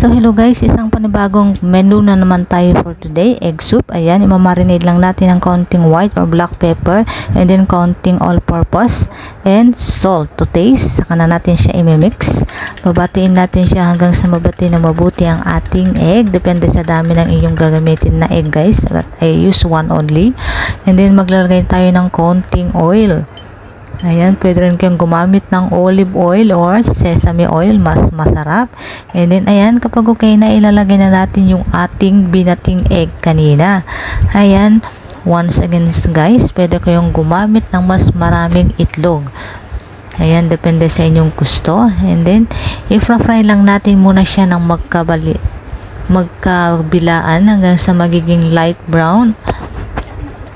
So hello guys, isang panibagong menu na naman tayo for today. Egg soup. Ayan, imamarinate lang natin ng counting white or black pepper and then counting all-purpose and salt to taste. Saka na natin siya imimix. Babatiin natin siya hanggang sa mabati na mabuti ang ating egg. Depende sa dami ng inyong gagamitin na egg guys. But I use one only. And then maglalagay tayo ng counting oil. Ayan, pwede rin kayong gumamit ng olive oil or sesame oil, mas masarap. And then, ayan, kapag okay na, ilalagay na natin yung ating binating egg kanina. Ayan, once again guys, pwede kayong gumamit ng mas maraming itlog. Ayan, depende sa inyong gusto. And then, i-fry lang natin muna siya ng magkabilaan hanggang sa magiging light brown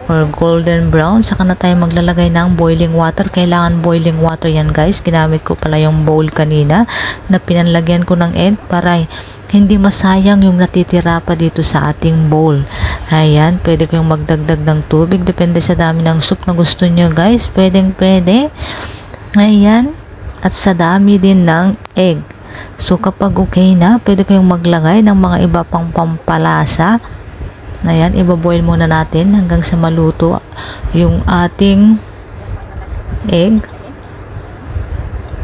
or golden brown. Saka na tayo maglalagay ng boiling water. Kailangan boiling water yan guys. Ginamit ko pala yung bowl kanina na pinanlagyan ko ng egg para hindi masayang yung natitira pa dito sa ating bowl. Ayan, pwede kayong magdagdag ng tubig. Depende sa dami ng soup na gusto nyo guys. Pwedeng pwede. Ayan, at sa dami din ng egg. So kapag okay na, pwede kayong maglagay ng mga iba pang pampalasa. Ayan, ibaboil muna natin hanggang sa maluto yung ating egg.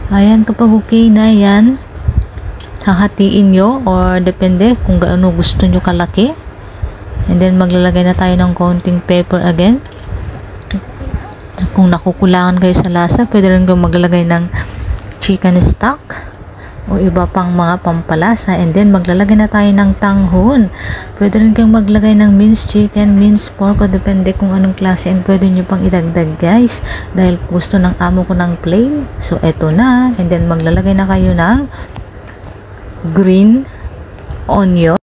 Ayan, kapag okay na yan, hahatiin nyo or depende kung gaano gusto nyo kalaki. And then maglalagay na tayo ng counting pepper again. Kung nakukulangan kayo sa lasa, pwede rin kayong maglalagay ng chicken stock o iba pang mga pampalasa. And then maglalagay na tayo ng tanghon. Pwede rin kayong maglagay ng minced chicken, minced pork, o depende kung anong klase and pwede nyo pang idagdag guys dahil gusto ng amo ko ng plain. So eto na. And then maglalagay na kayo ng green onion.